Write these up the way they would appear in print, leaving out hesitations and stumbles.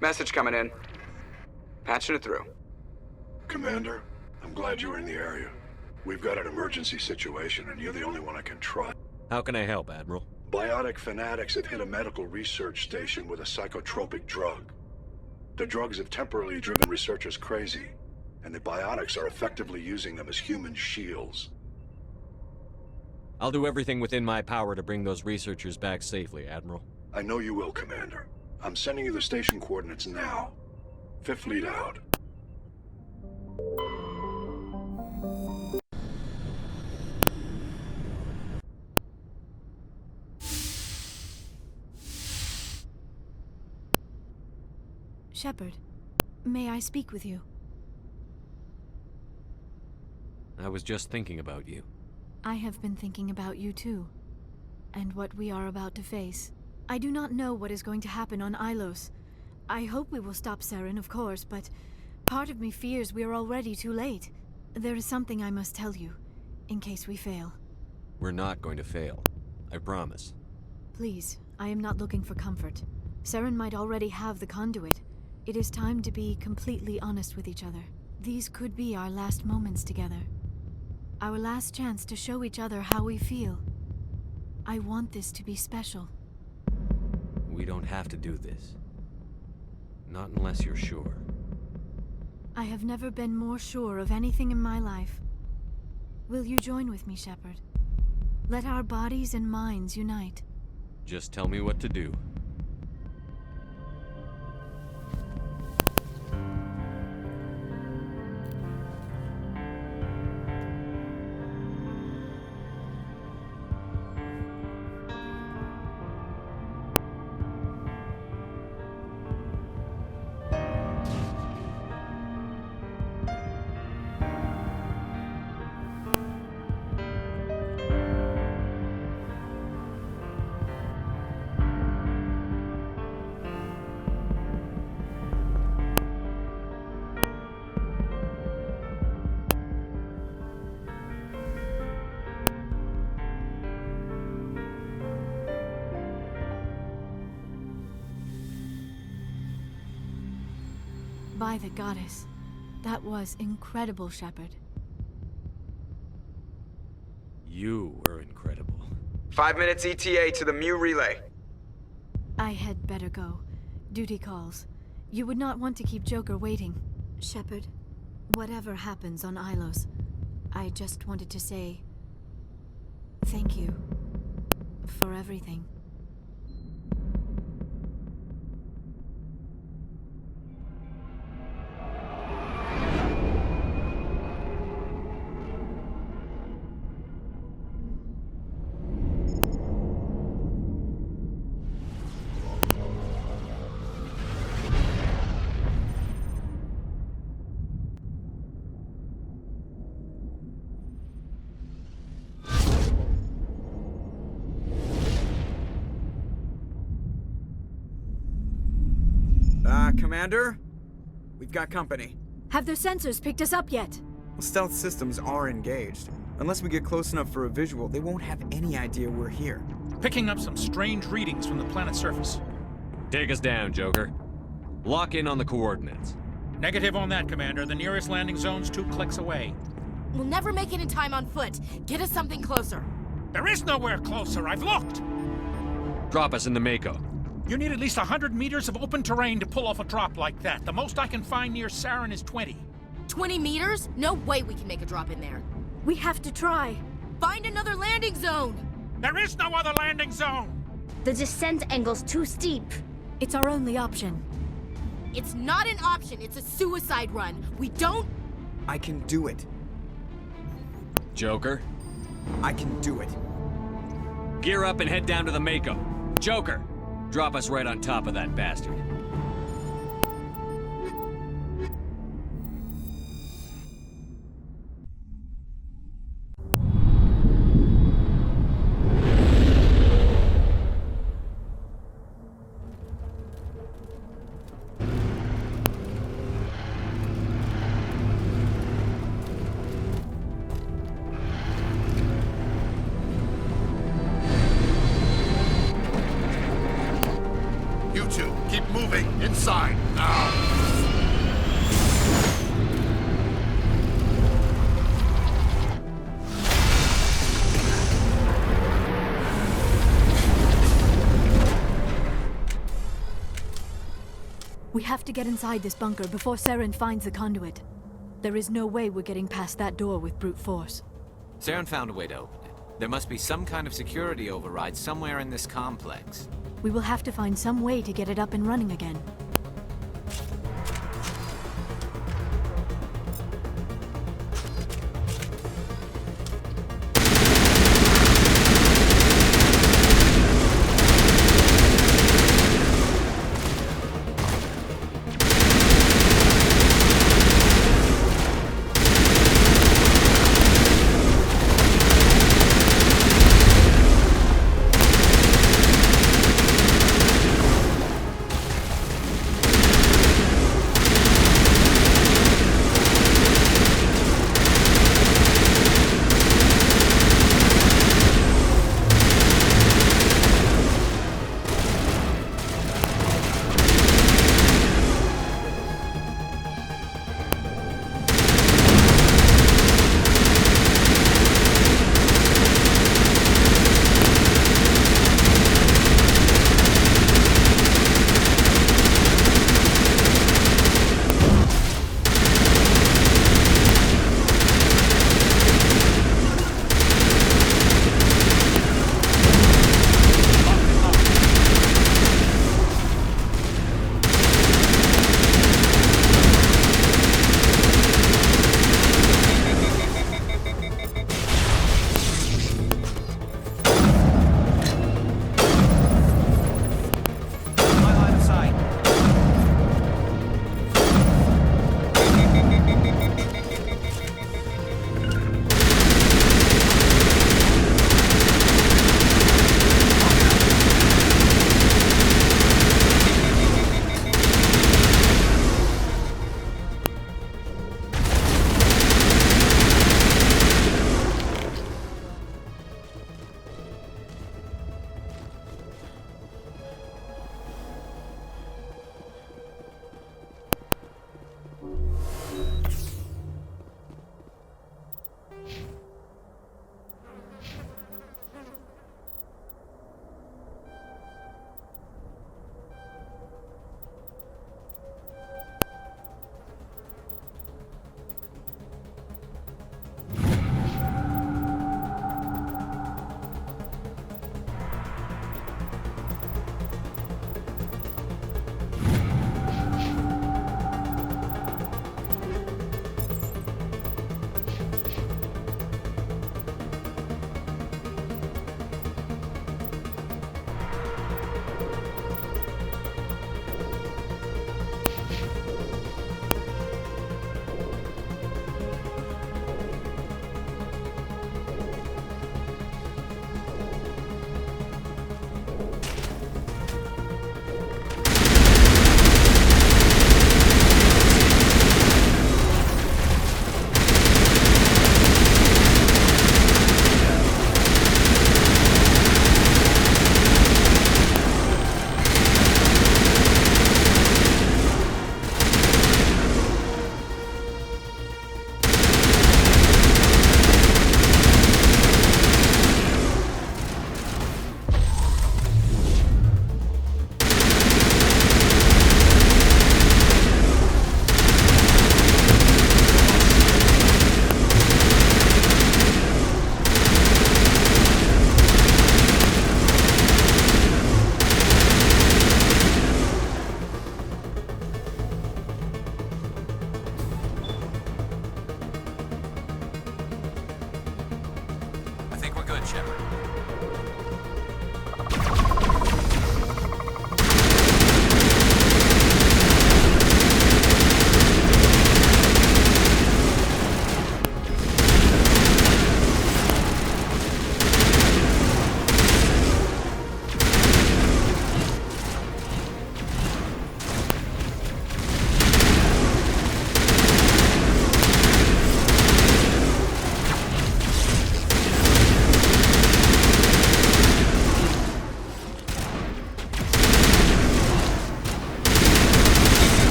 Message coming in. Patching it through. Commander, I'm glad you were in the area. We've got an emergency situation, and you're the only one I can trust. How can I help, Admiral? Biotic fanatics have hit a medical research station with a psychotropic drug. The drugs have temporarily driven researchers crazy, and the biotics are effectively using them as human shields. I'll do everything within my power to bring those researchers back safely, Admiral. I know you will, Commander. I'm sending you the station coordinates now. Fifth Fleet out. Shepard, may I speak with you? I was just thinking about you. I have been thinking about you too, and what we are about to face. I do not know what is going to happen on Ilos. I hope we will stop Saren, of course, but part of me fears we are already too late. There is something I must tell you, in case we fail. We're not going to fail. I promise. Please, I am not looking for comfort. Saren might already have the conduit. It is time to be completely honest with each other. These could be our last moments together. Our last chance to show each other how we feel. I want this to be special. We don't have to do this. Not unless you're sure. I have never been more sure of anything in my life. Will you join with me, Shepard? Let our bodies and minds unite. Just tell me what to do. By the goddess, that was incredible, Shepard. You were incredible. 5 minutes ETA to the Mu relay. I had better go. Duty calls. You would not want to keep Joker waiting. Shepard, whatever happens on Ilos, I just wanted to say thank you for everything. Commander? We've got company. Have their sensors picked us up yet? Well, stealth systems are engaged. Unless we get close enough for a visual, they won't have any idea we're here. Picking up some strange readings from the planet's surface. Take us down, Joker. Lock in on the coordinates. Negative on that, Commander. The nearest landing zone's 2 clicks away. We'll never make it in time on foot. Get us something closer. There is nowhere closer. I've looked. Drop us in the Mako. You need at least 100 meters of open terrain to pull off a drop like that. The most I can find near Saren is 20. 20 meters? No way we can make a drop in there. We have to try. Find another landing zone! There is no other landing zone! The descent angle's too steep. It's our only option. It's not an option, it's a suicide run. We don't... I can do it. Joker, I can do it. gear up and head down to the Mako. Joker, drop us right on top of that bastard. moving inside now. We have to get inside this bunker before Saren finds the conduit. There is no way we're getting past that door with brute force. Saren found a way to open it. There must be some kind of security override somewhere in this complex. We will have to find some way to get it up and running again.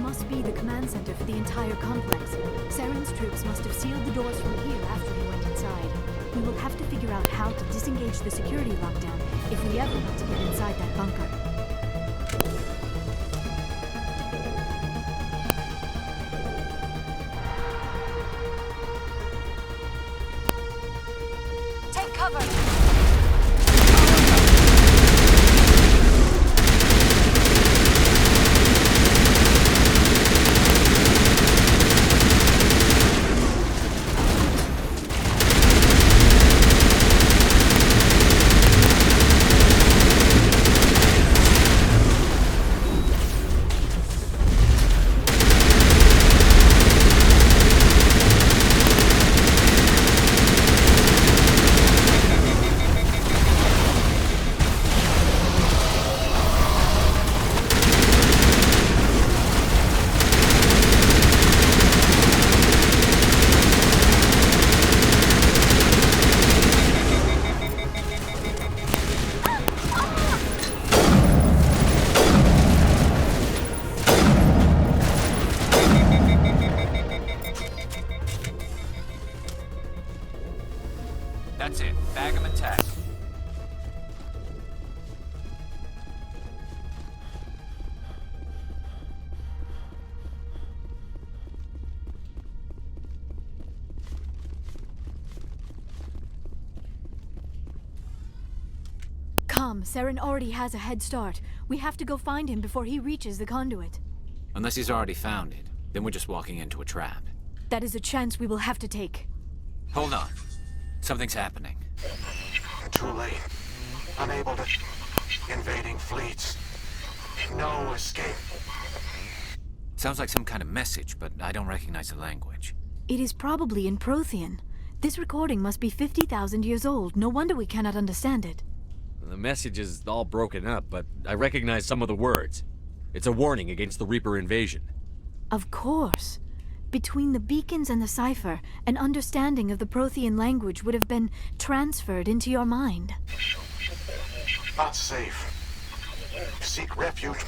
must be the command center for the entire complex. Saren's troops must have sealed the doors from here after he went inside. We will have to figure out how to disengage the security lockdown if we ever want to get inside that bunker. Take cover! That's it. Bag 'em and tag 'em. Come, Saren already has a head start. We have to go find him before he reaches the conduit. Unless he's already found it, then we're just walking into a trap. That is a chance we will have to take. Hold on. Something's happening. Too late. Unable to... Invading fleets. No escape. Sounds like some kind of message, but I don't recognize the language. It is probably in Prothean. This recording must be 50,000 years old. No wonder we cannot understand it. The message is all broken up, but I recognize some of the words. It's a warning against the Reaper invasion. Of course. Between the beacons and the cipher, an understanding of the Prothean language would have been transferred into your mind. Not safe. Seek refuge.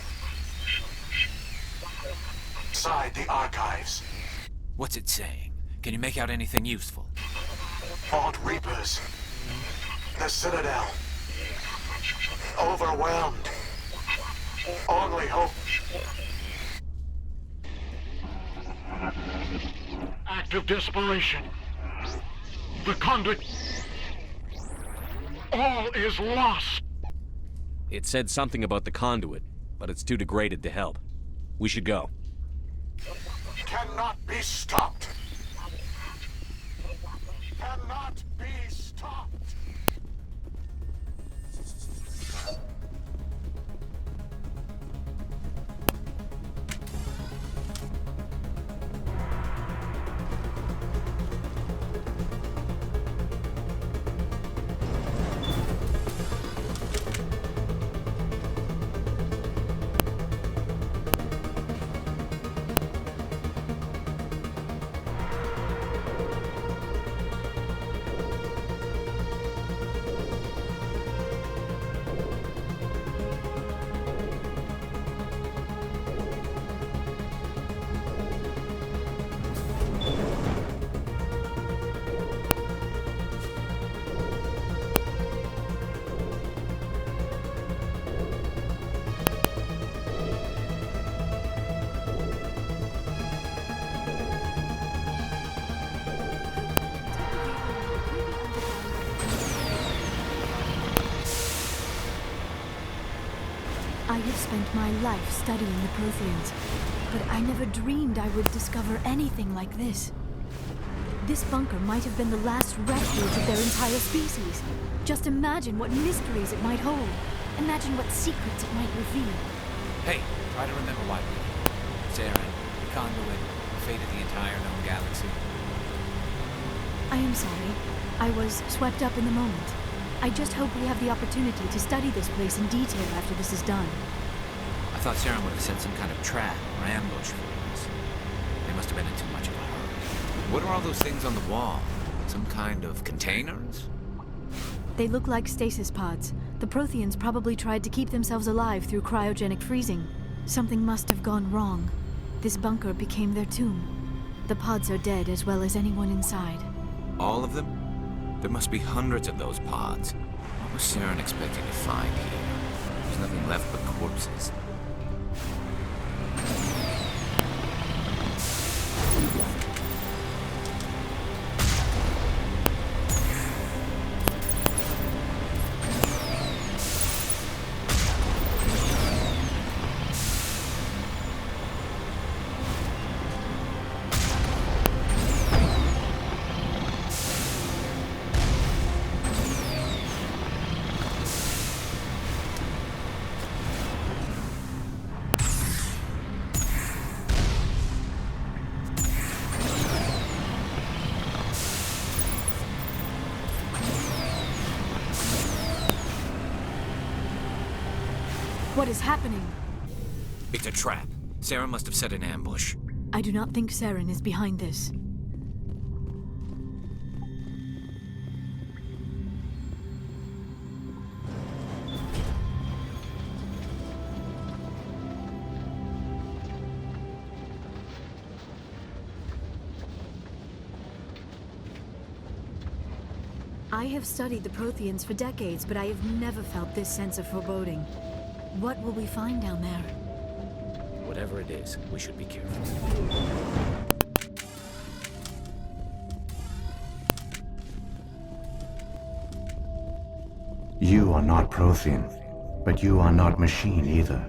Inside the archives. What's it saying? Can you make out anything useful? Fought Reapers. The Citadel. Overwhelmed. Only hope. Act of desperation. The conduit. All is lost. It said something about the conduit, but it's too degraded to help. We should go. Cannot be stopped. Cannot be stopped. I have spent my life studying the Protheans, but I never dreamed I would discover anything like this. This bunker might have been the last refuge of their entire species. Just imagine what mysteries it might hold. Imagine what secrets it might reveal. Hey, try to remember why we're here. Saren, the conduit, the fate of the entire known galaxy. I am sorry. I was swept up in the moment. I just hope we have the opportunity to study this place in detail after this is done. I thought Saren would have set some kind of trap or ambush for us. They must have been in too much of a hurry. What are all those things on the wall? Some kind of containers? They look like stasis pods. The Protheans probably tried to keep themselves alive through cryogenic freezing. Something must have gone wrong. This bunker became their tomb. The pods are dead as well as anyone inside. All of them? There must be hundreds of those pods. What was Saren expecting to find here? There's nothing left but corpses. What is happening? It's a trap. Saren must have set an ambush. I do not think Saren is behind this. I have studied the Protheans for decades, but I have never felt this sense of foreboding. What will we find down there? Whatever it is, we should be careful. You are not Prothean, but you are not machine either.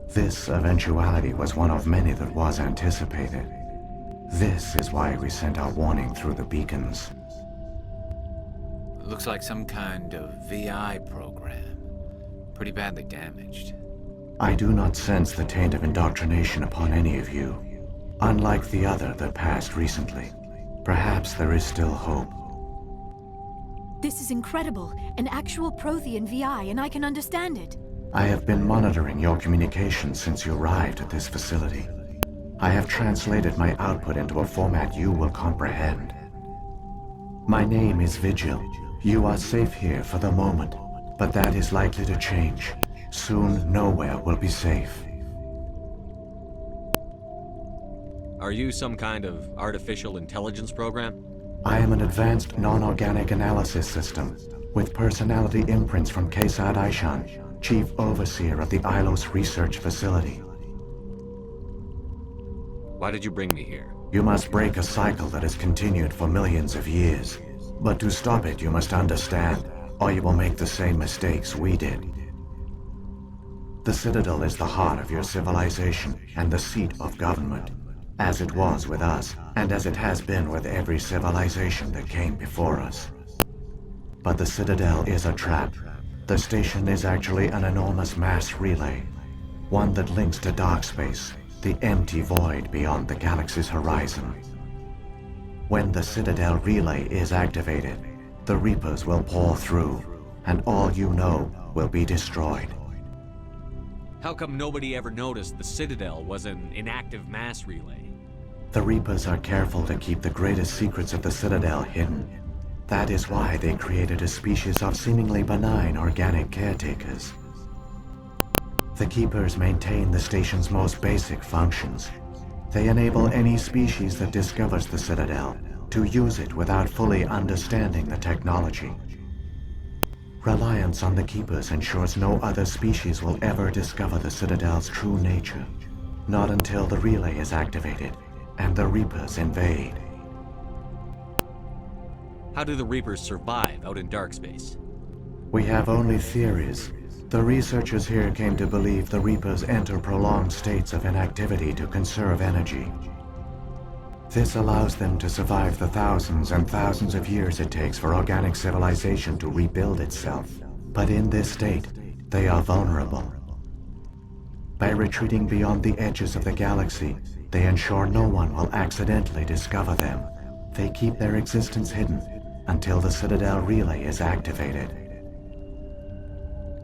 This eventuality was one of many that was anticipated. This is why we sent our warning through the beacons. Looks like some kind of VI program. Pretty badly damaged. I do not sense the taint of indoctrination upon any of you, unlike the other that passed recently. Perhaps there is still hope. This is incredible. An actual Prothean VI, and I can understand it. I have been monitoring your communications since you arrived at this facility. I have translated my output into a format you will comprehend. My name is Vigil. You are safe here for the moment, but that is likely to change. Soon, nowhere will be safe. Are you some kind of artificial intelligence program? I am an advanced non-organic analysis system, with personality imprints from Kesad Aishan, Chief Overseer of the Ilos Research Facility. Why did you bring me here? You must break a cycle that has continued for millions of years. But to stop it, you must understand, or you will make the same mistakes we did. The Citadel is the heart of your civilization and the seat of government, as it was with us, and as it has been with every civilization that came before us. But the Citadel is a trap. The station is actually an enormous mass relay, one that links to dark space, the empty void beyond the galaxy's horizon. When the Citadel relay is activated, the Reapers will pour through, and all you know will be destroyed. How come nobody ever noticed the Citadel was an inactive mass relay? The Reapers are careful to keep the greatest secrets of the Citadel hidden. That is why they created a species of seemingly benign organic caretakers. The Keepers maintain the station's most basic functions. They enable any species that discovers the Citadel to use it without fully understanding the technology. Reliance on the Keepers ensures no other species will ever discover the Citadel's true nature. Not until the relay is activated and the Reapers invade. How do the Reapers survive out in dark space? We have only theories. The researchers here came to believe the Reapers enter prolonged states of inactivity to conserve energy. This allows them to survive the thousands and thousands of years it takes for organic civilization to rebuild itself. But in this state, they are vulnerable. By retreating beyond the edges of the galaxy, they ensure no one will accidentally discover them. They keep their existence hidden until the Citadel relay is activated.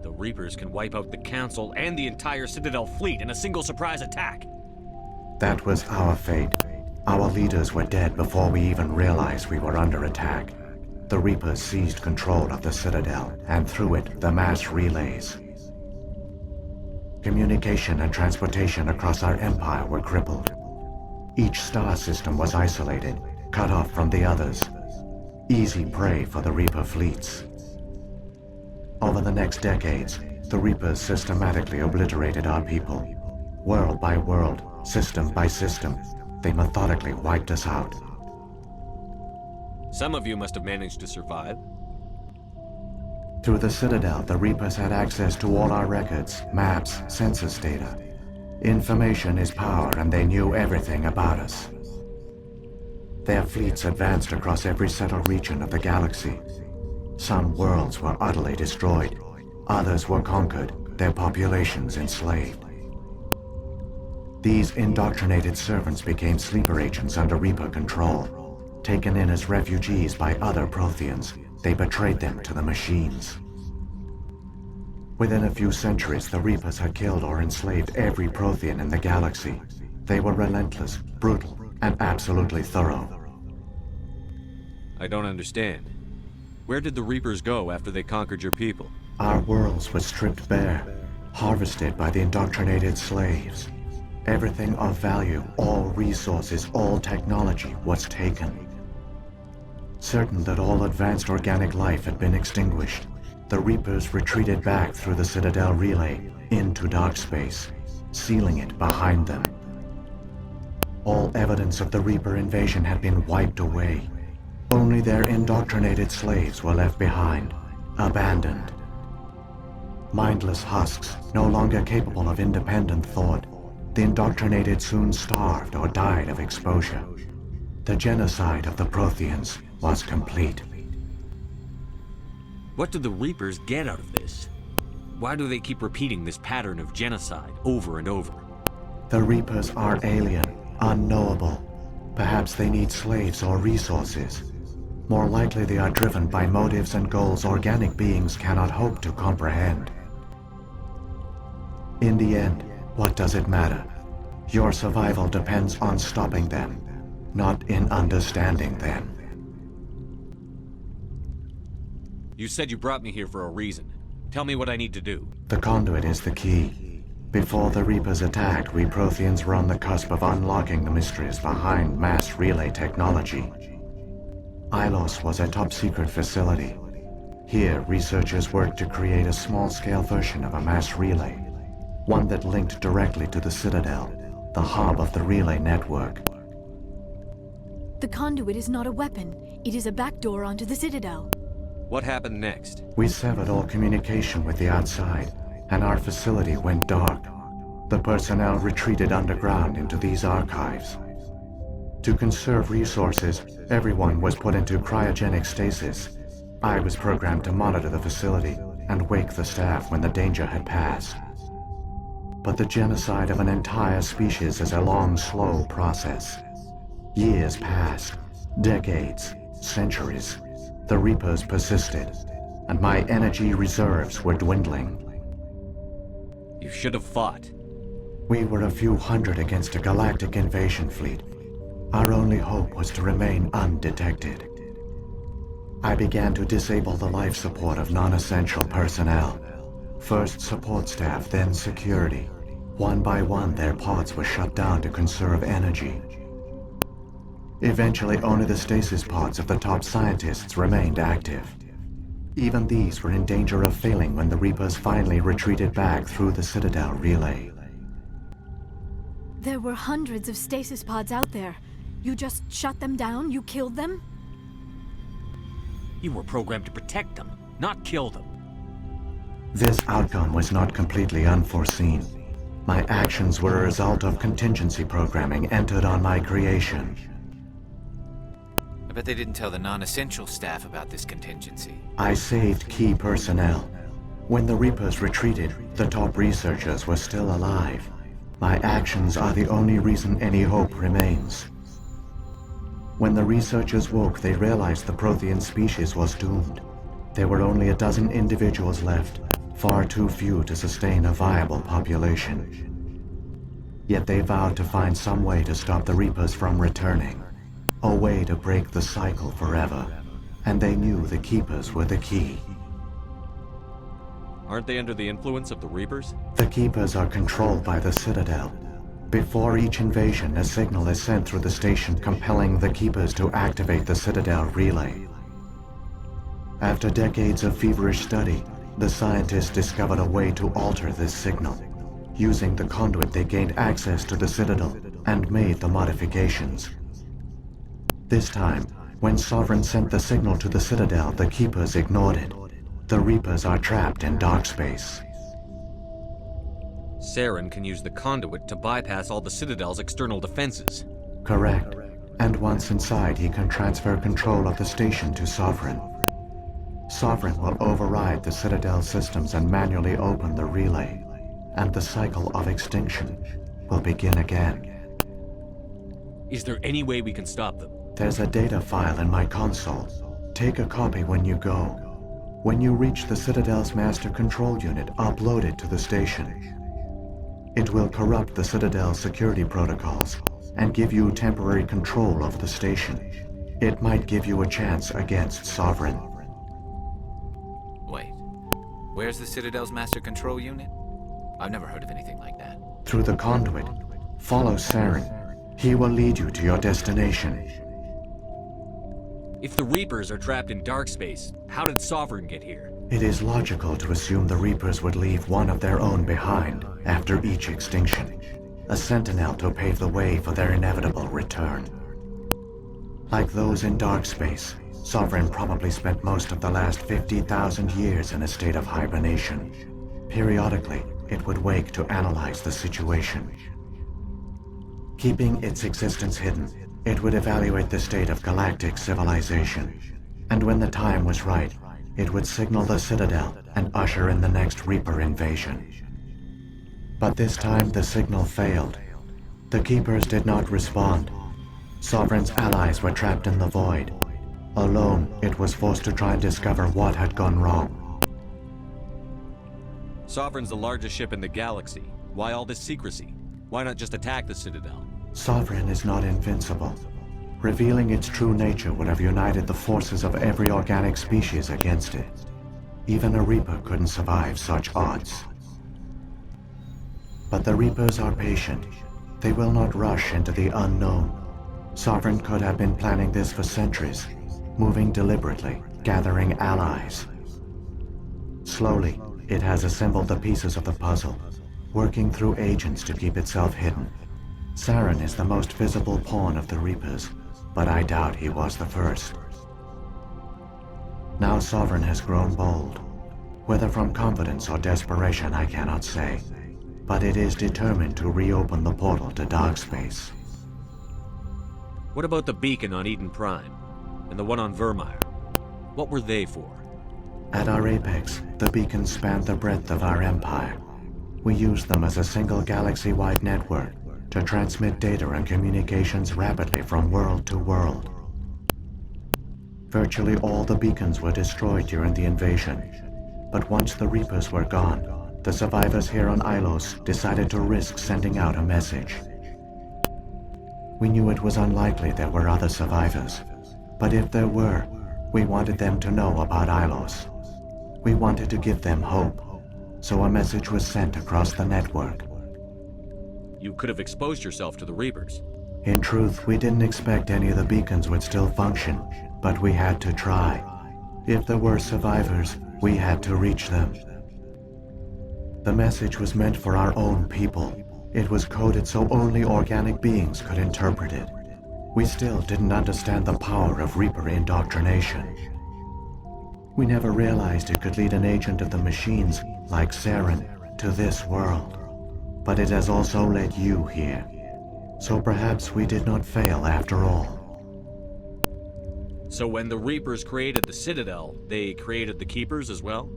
The Reapers can wipe out the Council and the entire Citadel fleet in a single surprise attack. That was our fate. Our leaders were dead before we even realized we were under attack. The Reapers seized control of the Citadel, and through it, the mass relays. Communication and transportation across our empire were crippled. Each star system was isolated, cut off from the others. Easy prey for the Reaper fleets. Over the next decades, the Reapers systematically obliterated our people. World by world, system by system, they methodically wiped us out. Some of you must have managed to survive. Through the Citadel, the Reapers had access to all our records, maps, census data. Information is power, and they knew everything about us. Their fleets advanced across every settled region of the galaxy. Some worlds were utterly destroyed. Others were conquered, their populations enslaved. These indoctrinated servants became sleeper agents under Reaper control. Taken in as refugees by other Protheans, they betrayed them to the machines. Within a few centuries, the Reapers had killed or enslaved every Prothean in the galaxy. They were relentless, brutal, and absolutely thorough. I don't understand. Where did the Reapers go after they conquered your people? Our worlds were stripped bare, harvested by the indoctrinated slaves. Everything of value, all resources, all technology was taken. Certain that all advanced organic life had been extinguished, the Reapers retreated back through the Citadel relay into dark space, sealing it behind them. All evidence of the Reaper invasion had been wiped away. Only their indoctrinated slaves were left behind, abandoned. Mindless husks, no longer capable of independent thought, the indoctrinated soon starved or died of exposure. The genocide of the Protheans was complete. What do the Reapers get out of this? Why do they keep repeating this pattern of genocide over and over? The Reapers are alien, unknowable. Perhaps they need slaves or resources. More likely they are driven by motives and goals organic beings cannot hope to comprehend. In the end, what does it matter? Your survival depends on stopping them, not in understanding them. You said you brought me here for a reason. Tell me what I need to do. The conduit is the key. Before the Reapers attacked, we Protheans were on the cusp of unlocking the mysteries behind mass relay technology. Ilos was a top-secret facility. Here, researchers worked to create a small-scale version of a mass relay, one that linked directly to the Citadel, the hub of the relay network. The conduit is not a weapon. It is a backdoor onto the Citadel. What happened next? We severed all communication with the outside, and our facility went dark. The personnel retreated underground into these archives. To conserve resources, everyone was put into cryogenic stasis. I was programmed to monitor the facility and wake the staff when the danger had passed. But the genocide of an entire species is a long, slow process. Years passed, decades, centuries. The Reapers persisted, and my energy reserves were dwindling. You should have fought. We were a few hundred against a galactic invasion fleet. Our only hope was to remain undetected. I began to disable the life support of non-essential personnel. First support staff, then security. One by one, their pods were shut down to conserve energy. Eventually, only the stasis pods of the top scientists remained active. Even these were in danger of failing when the Reapers finally retreated back through the Citadel relay. There were hundreds of stasis pods out there. You just shut them down? You killed them? You were programmed to protect them, not kill them. This outcome was not completely unforeseen. My actions were a result of contingency programming entered on my creation. I bet they didn't tell the non-essential staff about this contingency. I saved key personnel. When the Reapers retreated, the top researchers were still alive. My actions are the only reason any hope remains. When the researchers woke, they realized the Prothean species was doomed. There were only a dozen individuals left, far too few to sustain a viable population. Yet they vowed to find some way to stop the Reapers from returning. A way to break the cycle forever. And they knew the Keepers were the key. Aren't they under the influence of the Reapers? The Keepers are controlled by the Citadel. Before each invasion, a signal is sent through the station compelling the Keepers to activate the Citadel relay. After decades of feverish study, the scientists discovered a way to alter this signal. Using the conduit, they gained access to the Citadel and made the modifications. This time, when Sovereign sent the signal to the Citadel, the Keepers ignored it. The Reapers are trapped in dark space. Saren can use the conduit to bypass all the Citadel's external defenses. Correct. And once inside, he can transfer control of the station to Sovereign. Sovereign will override the Citadel systems and manually open the relay, and the cycle of extinction will begin again. Is there any way we can stop them? There's a data file in my console. Take a copy when you go. When you reach the Citadel's master control unit, upload it to the station. It will corrupt the Citadel's security protocols and give you temporary control of the station. It might give you a chance against Sovereign. Wait, where's the Citadel's master control unit? I've never heard of anything like that. Through the conduit, follow Saren. He will lead you to your destination. If the Reapers are trapped in dark space, how did Sovereign get here? It is logical to assume the Reapers would leave one of their own behind after each extinction, a sentinel to pave the way for their inevitable return. Like those in dark space, Sovereign probably spent most of the last 50,000 years in a state of hibernation. Periodically, it would wake to analyze the situation. Keeping its existence hidden, it would evaluate the state of galactic civilization. And when the time was right, it would signal the Citadel and usher in the next Reaper invasion. But this time the signal failed. The Keepers did not respond. Sovereign's allies were trapped in the void. Alone, it was forced to try and discover what had gone wrong. Sovereign's the largest ship in the galaxy. Why all this secrecy? Why not just attack the Citadel? Sovereign is not invincible. Revealing its true nature would have united the forces of every organic species against it. Even a Reaper couldn't survive such odds. But the Reapers are patient. They will not rush into the unknown. Sovereign could have been planning this for centuries, moving deliberately, gathering allies. Slowly, it has assembled the pieces of the puzzle, working through agents to keep itself hidden. Saren is the most visible pawn of the Reapers, but I doubt he was the first. Now Sovereign has grown bold. Whether from confidence or desperation, I cannot say. But it is determined to reopen the portal to dark space. What about the beacon on Eden Prime? And the one on Vermeer? What were they for? At our apex, the beacons spanned the breadth of our empire. We used them as a single galaxy-wide network to transmit data and communications rapidly from world to world. Virtually all the beacons were destroyed during the invasion, but once the Reapers were gone, the survivors here on Ilos decided to risk sending out a message. We knew it was unlikely there were other survivors, but if there were, we wanted them to know about Ilos. We wanted to give them hope, so a message was sent across the network. You could have exposed yourself to the Reapers. In truth, we didn't expect any of the beacons would still function, but we had to try. If there were survivors, we had to reach them. The message was meant for our own people. It was coded so only organic beings could interpret it. We still didn't understand the power of Reaper indoctrination. We never realized it could lead an agent of the machines, like Saren, to this world. But it has also led you here. So perhaps we did not fail after all. So when the Reapers created the Citadel, they created the Keepers as well?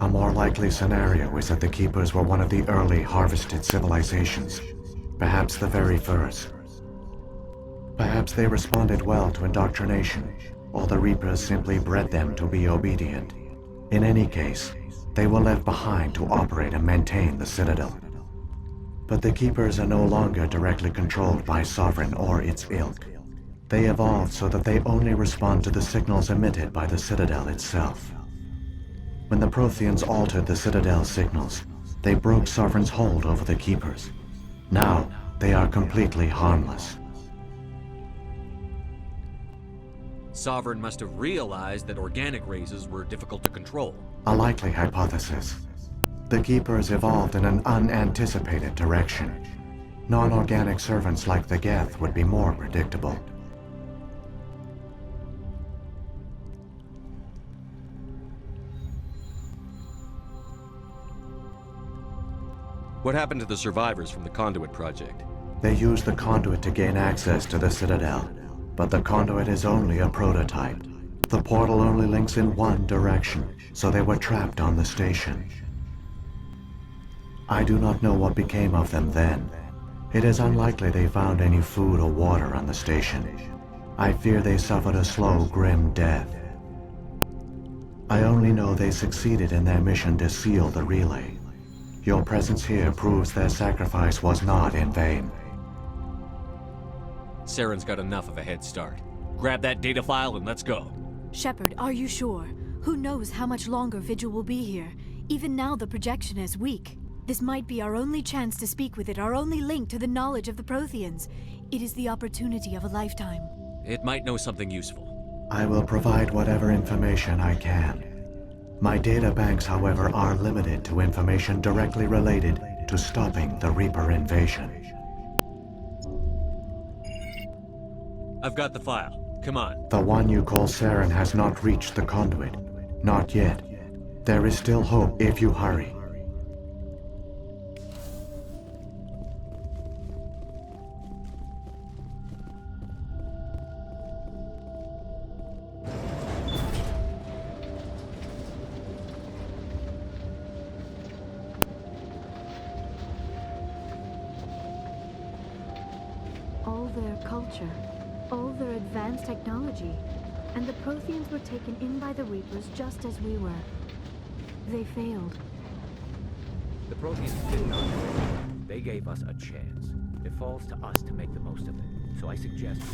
A more likely scenario is that the Keepers were one of the early harvested civilizations, perhaps the very first. Perhaps they responded well to indoctrination, or the Reapers simply bred them to be obedient. In any case, they were left behind to operate and maintain the Citadel. But the Keepers are no longer directly controlled by Sovereign or its ilk. They evolved so that they only respond to the signals emitted by the Citadel itself. When the Protheans altered the Citadel signals, they broke Sovereign's hold over the Keepers. Now, they are completely harmless. Sovereign must have realized that organic races were difficult to control. A likely hypothesis. The Keepers evolved in an unanticipated direction. Non-organic servants like the Geth would be more predictable. What happened to the survivors from the Conduit project? They used the conduit to gain access to the Citadel, but the conduit is only a prototype. The portal only links in one direction, so they were trapped on the station. I do not know what became of them then. It is unlikely they found any food or water on the station. I fear they suffered a slow, grim death. I only know they succeeded in their mission to seal the relay. Your presence here proves their sacrifice was not in vain. Saren's got enough of a head start. Grab that data file and let's go. Shepard, are you sure? Who knows how much longer Vigil will be here? Even now the projection is weak. This might be our only chance to speak with it, our only link to the knowledge of the Protheans. It is the opportunity of a lifetime. It might know something useful. I will provide whatever information I can. My data banks, however, are limited to information directly related to stopping the Reaper invasion. I've got the file. Come on. The one you call Saren has not reached the conduit. Not yet. There is still hope if you hurry. All their culture, all their advanced technology, and the Protheans were taken in by the Reapers just as we were. They failed. The Protheans did not fail. They gave us a chance. It falls to us to make the most of it. So I suggest we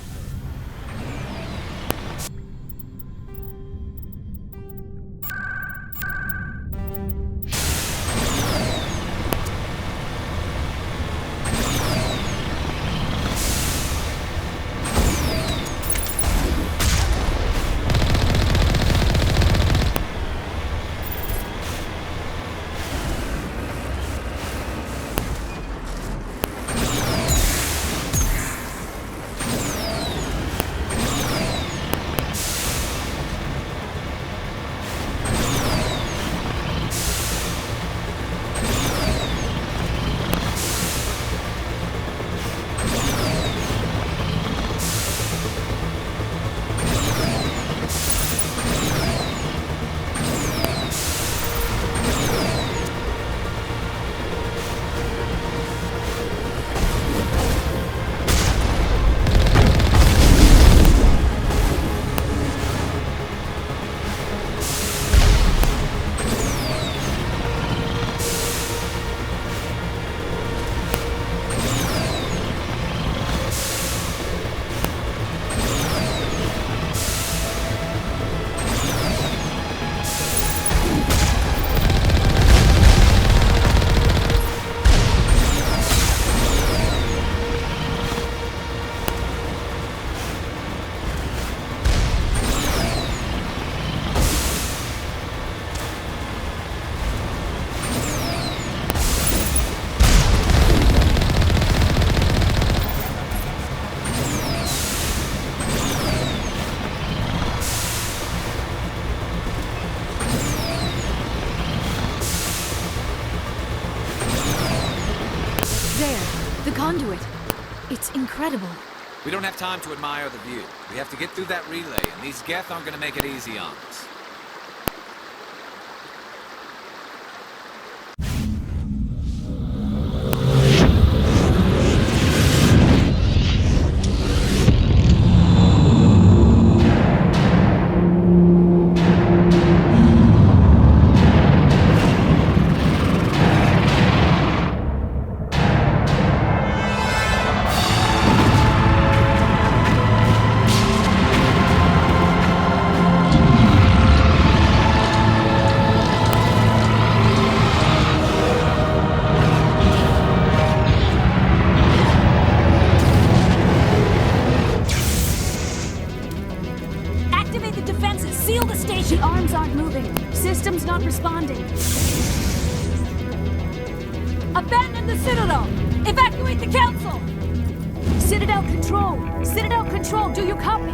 Conduit. It's incredible. We don't have time to admire the view. We have to get through that relay, and these Geth aren't gonna make it easy on us. System's not responding. Abandon the Citadel! Evacuate the Council! Citadel Control! Citadel Control, do you copy?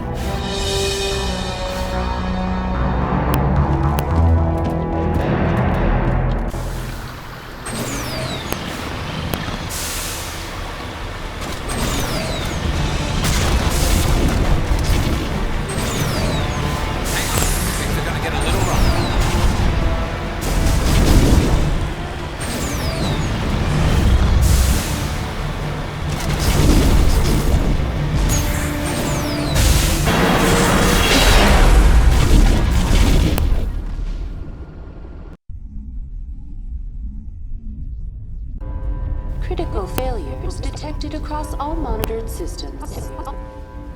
Critical failures detected across all monitored systems.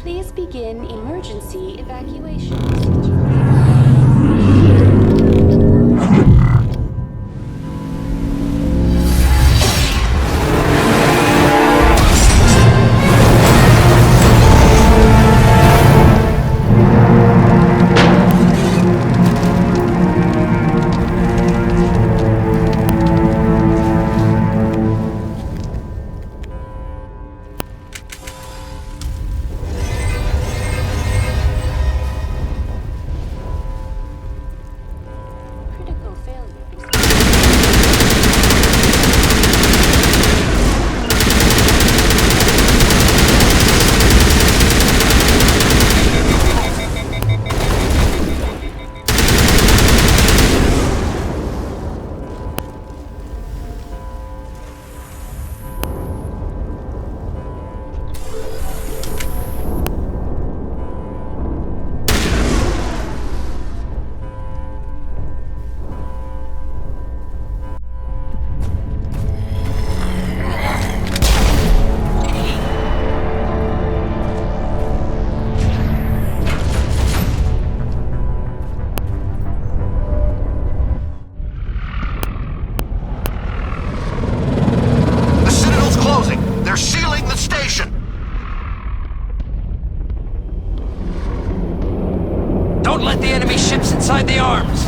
Please begin emergency evacuation. Don't let the enemy ships inside the arms!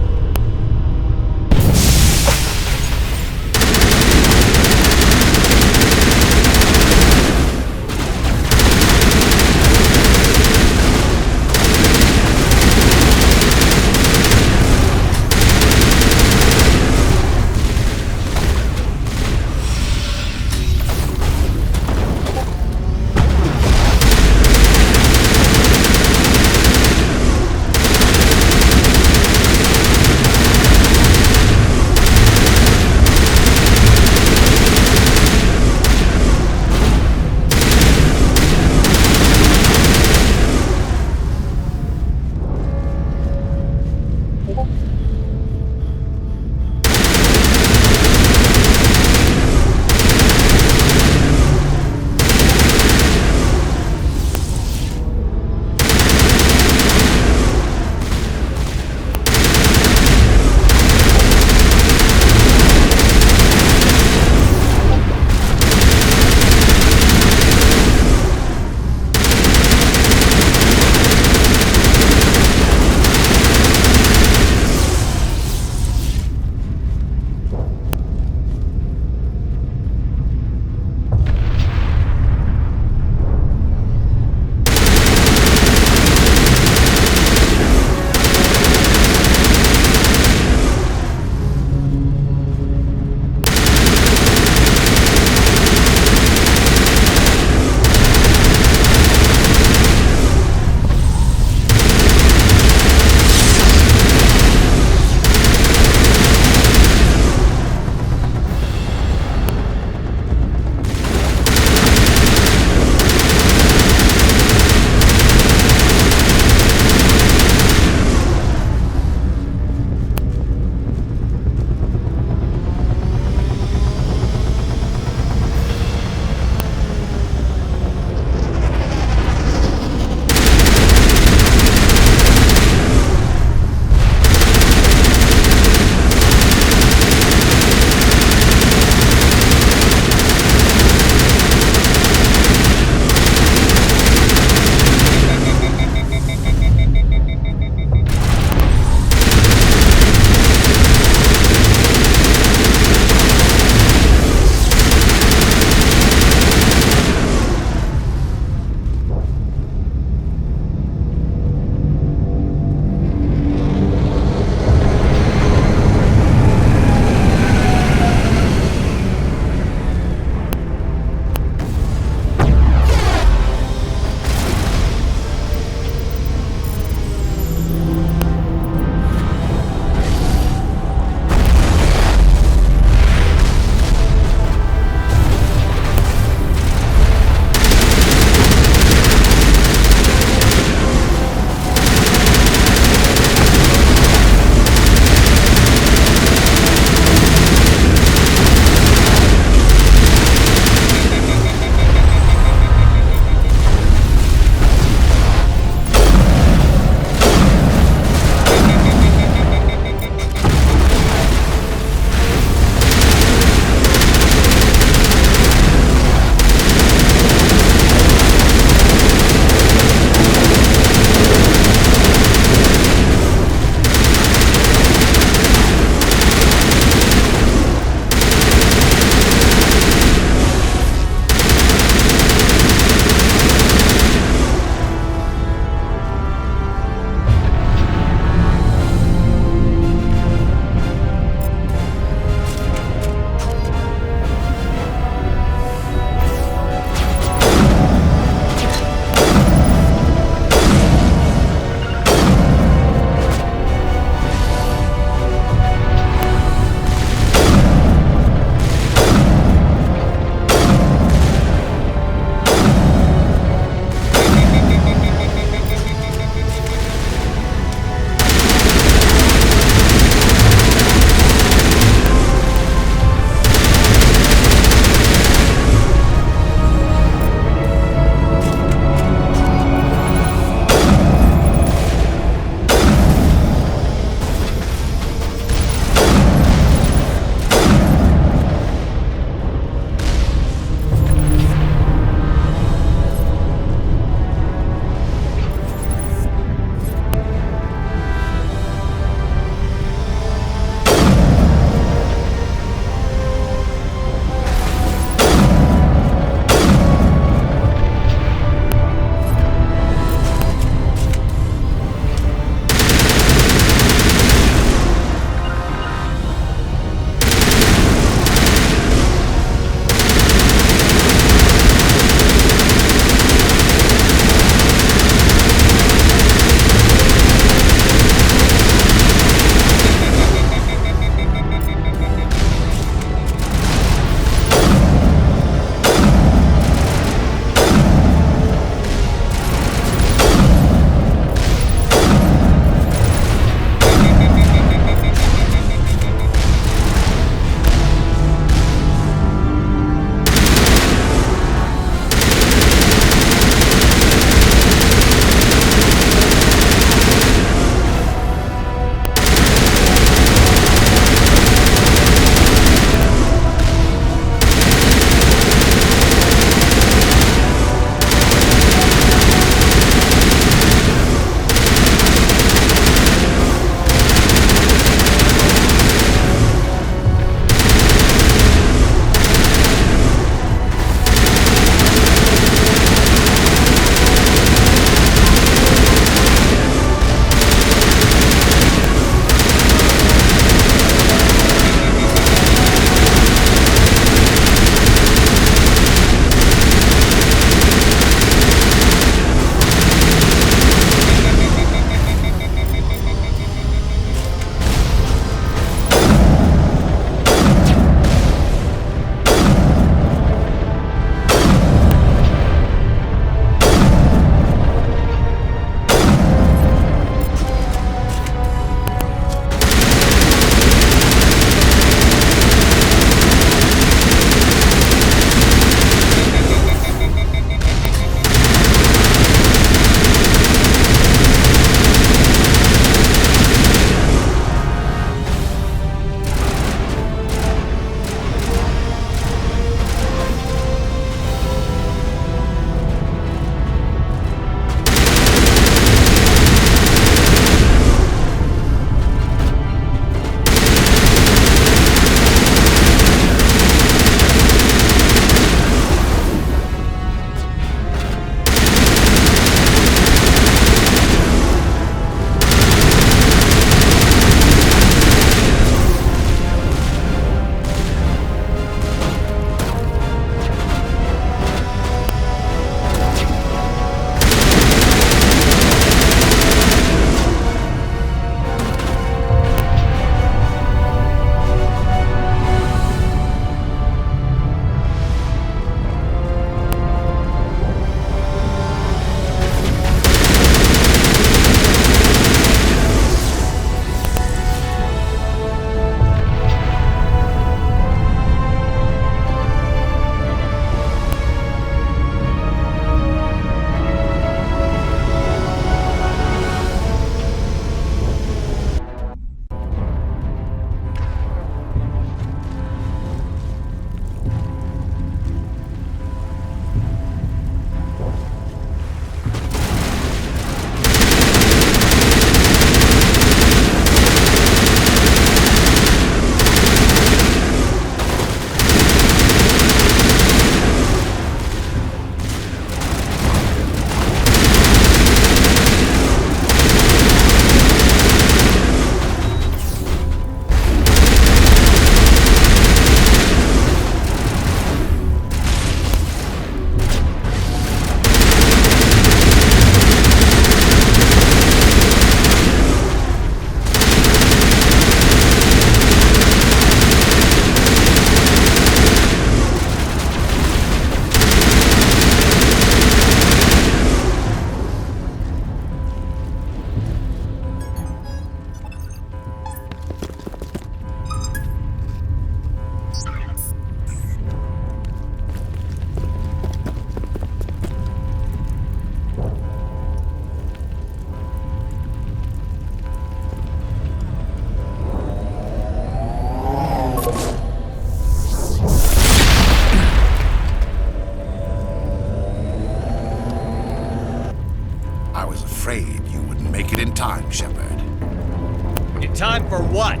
time for what?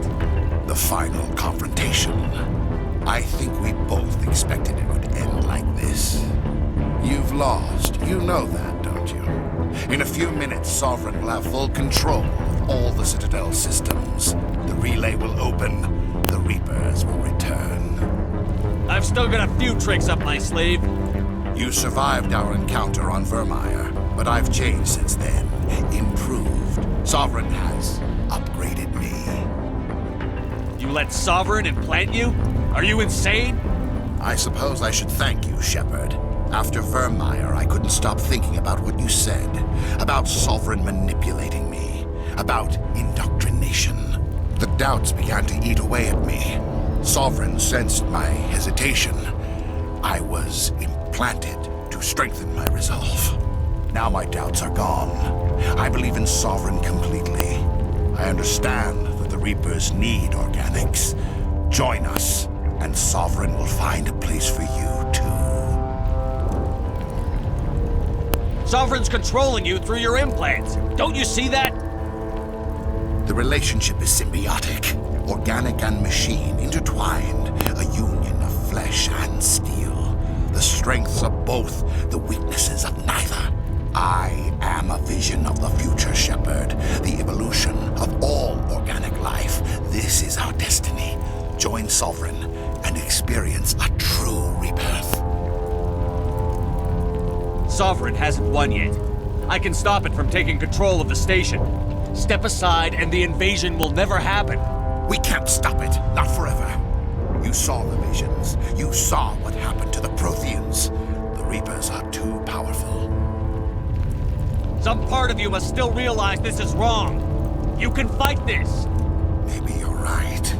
The final confrontation. I think we both expected it would end like this. You've lost. You know that, don't you? In a few minutes, Sovereign will have full control of all the Citadel systems. The relay will open. The Reapers will return. I've still got a few tricks up my sleeve. You survived our encounter on Vermeer, but I've changed since then. Improved. Sovereign has upgraded me. You let Sovereign implant you? Are you insane? I suppose I should thank you, Shepard. After Vermeer, I couldn't stop thinking about what you said. About Sovereign manipulating me. About indoctrination. The doubts began to eat away at me. Sovereign sensed my hesitation. I was implanted to strengthen my resolve. Now my doubts are gone. I believe in Sovereign completely. I understand that the Reapers need organics. Join us, and Sovereign will find a place for you, too. Sovereign's controlling you through your implants. Don't you see that? The relationship is symbiotic. Organic and machine intertwined. A union of flesh and steel. The strengths of both, the weaknesses of neither. I am a vision of the future, Shepard. The evolution of all organic life. This is our destiny. Join Sovereign and experience a true rebirth. Sovereign hasn't won yet. I can stop it from taking control of the station. Step aside and the invasion will never happen. We can't stop it. Not forever. You saw the visions. You saw what happened to the Protheans. The Reapers are too powerful. Some part of you must still realize this is wrong. You can fight this. Maybe you're right.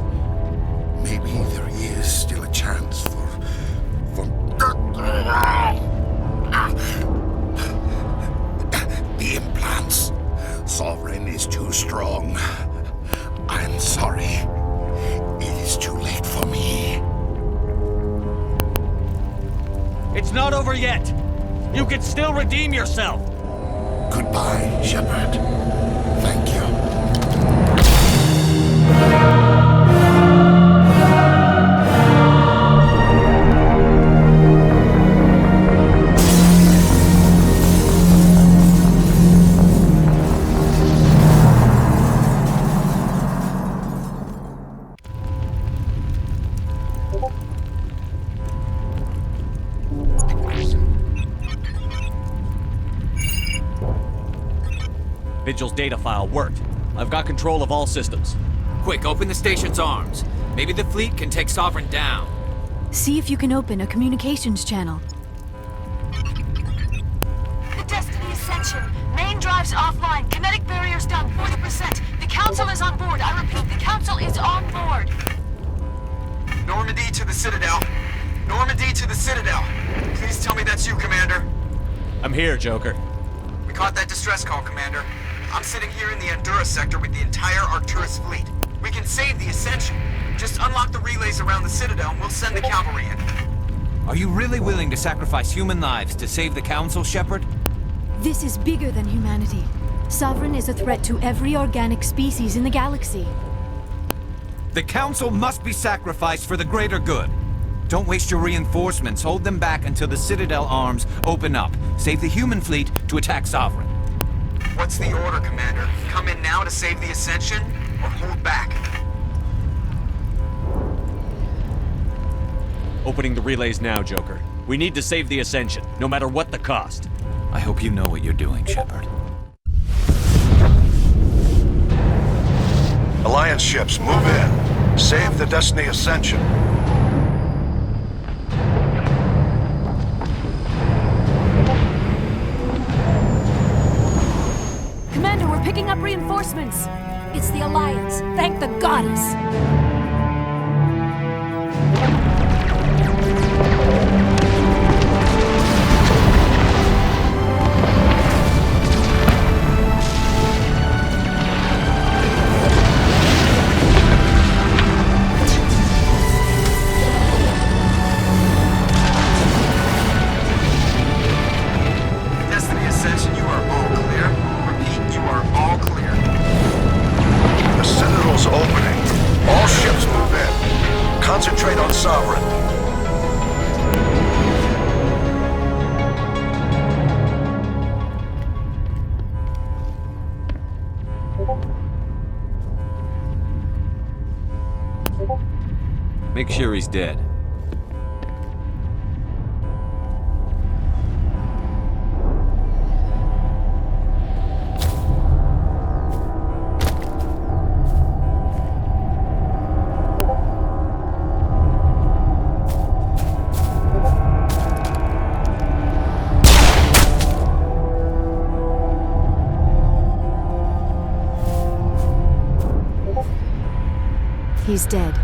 Maybe there is still a chance for... The implants. Sovereign is too strong. I'm sorry. It is too late for me. It's not over yet. You can still redeem yourself. Goodbye, Shepard. Thank you. Vigil's data file worked. I've got control of all systems. Quick, open the station's arms. Maybe the fleet can take Sovereign down. See if you can open a communications channel. The Destiny Ascension. Main drives offline. Kinetic barriers down 40%. The Council is on board. I repeat, the Council is on board. Normandy to the Citadel. Normandy to the Citadel. Please tell me that's you, Commander. I'm here, Joker. We caught that distress call, Commander. I'm sitting here in the Aventura sector with the entire Arcturus fleet. We can save the Ascension. Just unlock the relays around the Citadel and we'll send the cavalry in. Are you really willing to sacrifice human lives to save the Council, Shepard? This is bigger than humanity. Sovereign is a threat to every organic species in the galaxy. The Council must be sacrificed for the greater good. Don't waste your reinforcements. Hold them back until the Citadel arms open up. Save the human fleet to attack Sovereign. What's the order, Commander? Come in now to save the Ascension, or hold back? Opening the relays now, Joker. We need to save the Ascension, no matter what the cost. I hope you know what you're doing, Shepard. Alliance ships, move in. Save the Destiny Ascension. Commander, we're picking up reinforcements. It's the Alliance. Thank the goddess. Destiny Ascension, you are all clear. Repeat, you are all clear. The Citadel's concentrate on Sovereign. Make sure he's dead. He's dead.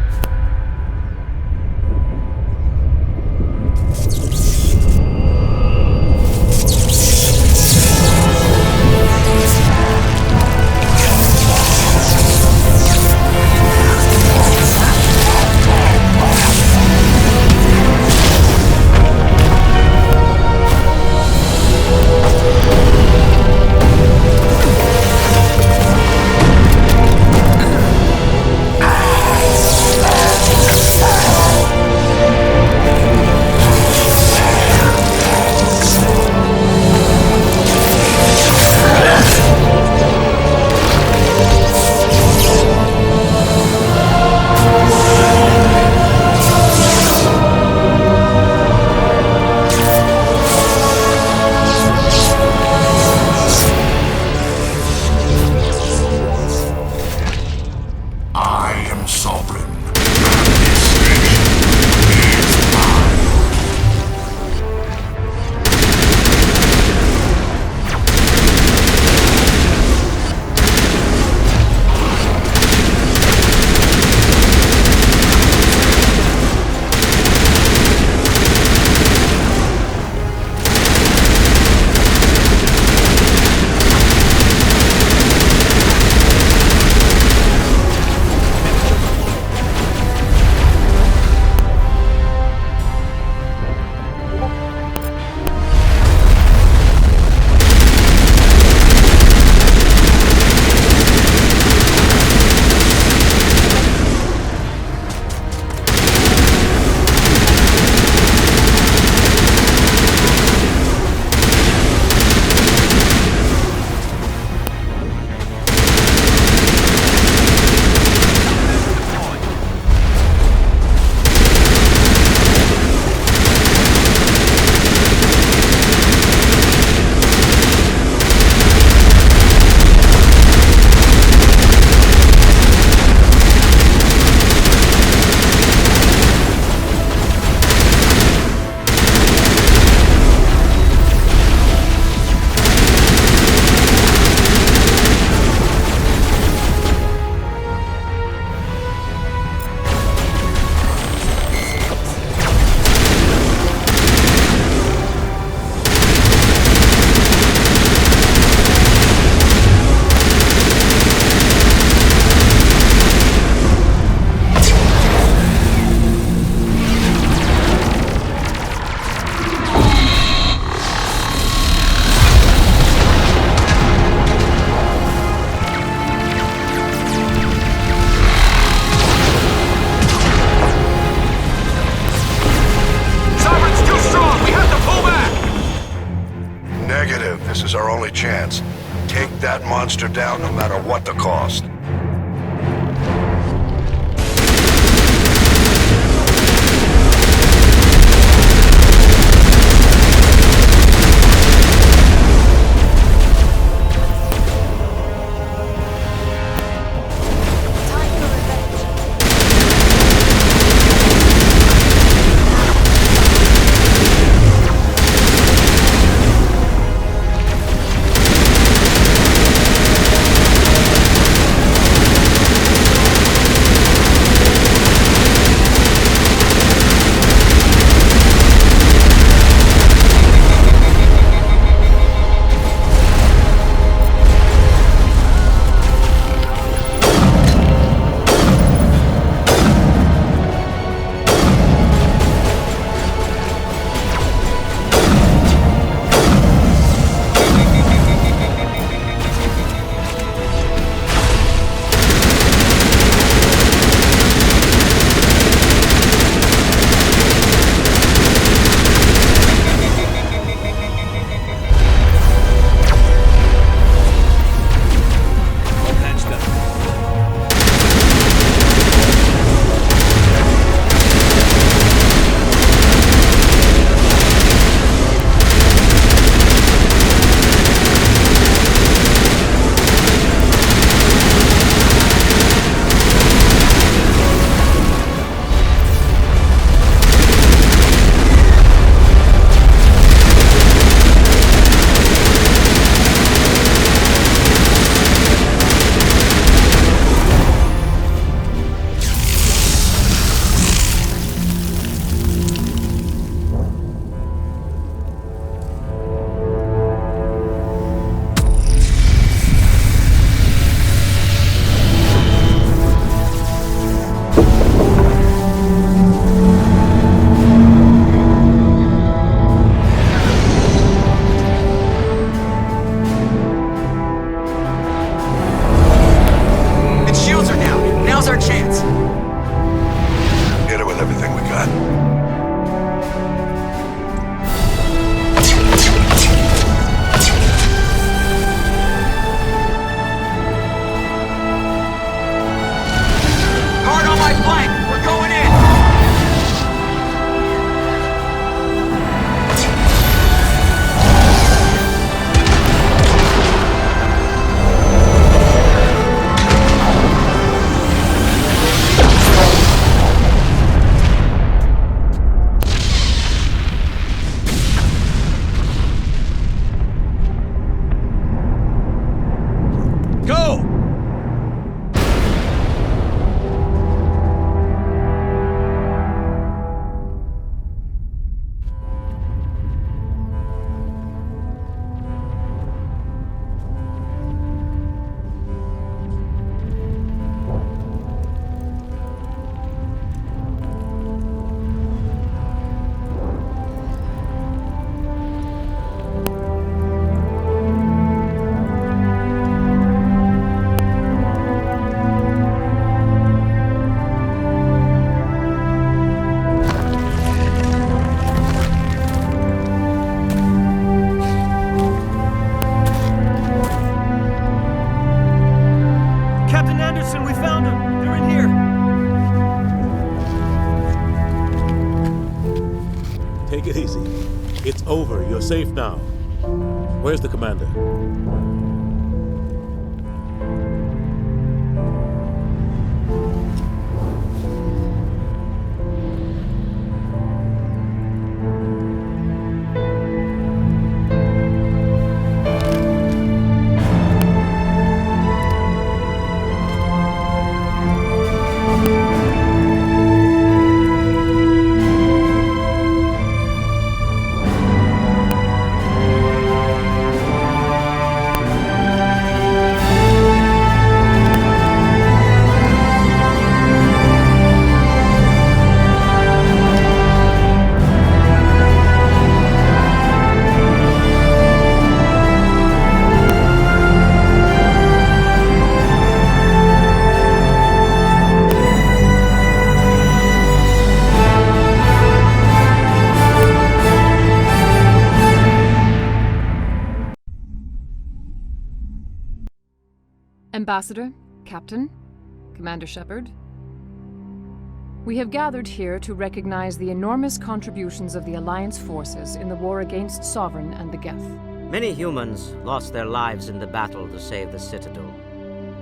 chance. Take that monster down no matter what the cost. my flank! We're going in! Take it easy. It's over. You're safe now. Where's the commander? Ambassador, Captain, Commander Shepard, we have gathered here to recognize the enormous contributions of the Alliance forces in the war against Sovereign and the Geth. Many humans lost their lives in the battle to save the Citadel.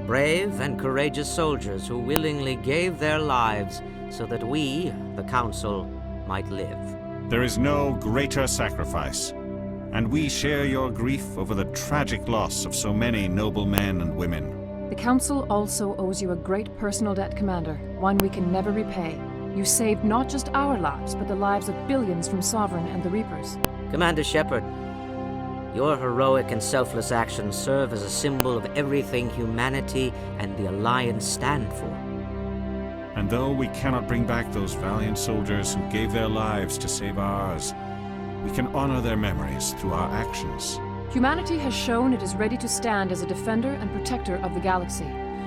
Brave and courageous soldiers who willingly gave their lives so that we, the Council, might live. There is no greater sacrifice, and we share your grief over the tragic loss of so many noble men and women. The Council also owes you a great personal debt, Commander, one we can never repay. You saved not just our lives, but the lives of billions from Sovereign and the Reapers. Commander Shepard, your heroic and selfless actions serve as a symbol of everything humanity and the Alliance stand for. And though we cannot bring back those valiant soldiers who gave their lives to save ours, we can honor their memories through our actions. Humanity has shown it is ready to stand as a defender and protector of the galaxy.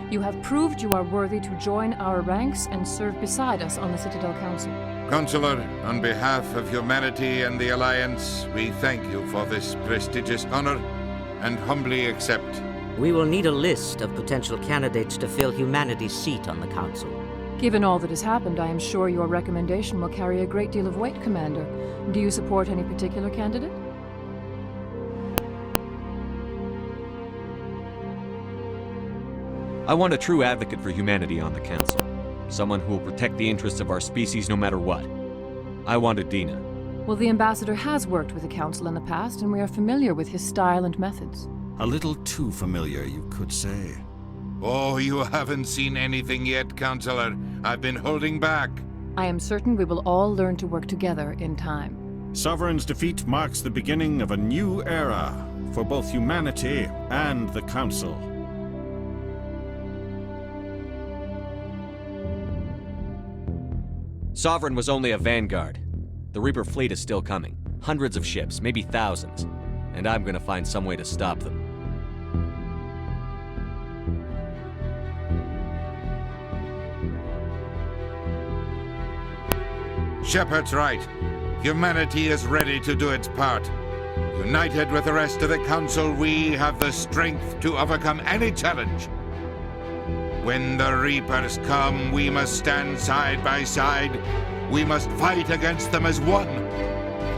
You have proved you are worthy to join our ranks and serve beside us on the Citadel Council. Counselor, on behalf of humanity and the Alliance, we thank you for this prestigious honor and humbly accept. We will need a list of potential candidates to fill humanity's seat on the Council. Given all that has happened, I am sure your recommendation will carry a great deal of weight, Commander. Do you support any particular candidate? I want a true advocate for humanity on the Council. Someone who will protect the interests of our species no matter what. I want Adina. Well, the Ambassador has worked with the Council in the past, and we are familiar with his style and methods. A little too familiar, you could say. Oh, you haven't seen anything yet, Counselor. I've been holding back. I am certain we will all learn to work together in time. Sovereign's defeat marks the beginning of a new era for both humanity and the Council. Sovereign was only a vanguard. The Reaper fleet is still coming. Hundreds of ships, maybe thousands. And I'm gonna find some way to stop them. Shepard's right. Humanity is ready to do its part. United with the rest of the Council, we have the strength to overcome any challenge. When the Reapers come, we must stand side by side. We must fight against them as one.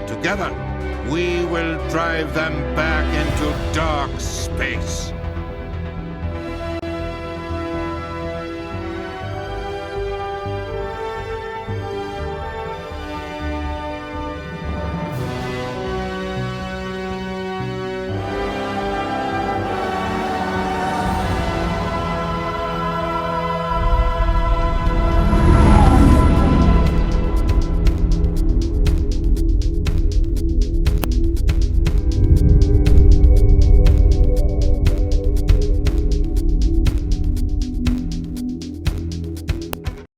Together, we will drive them back into dark space.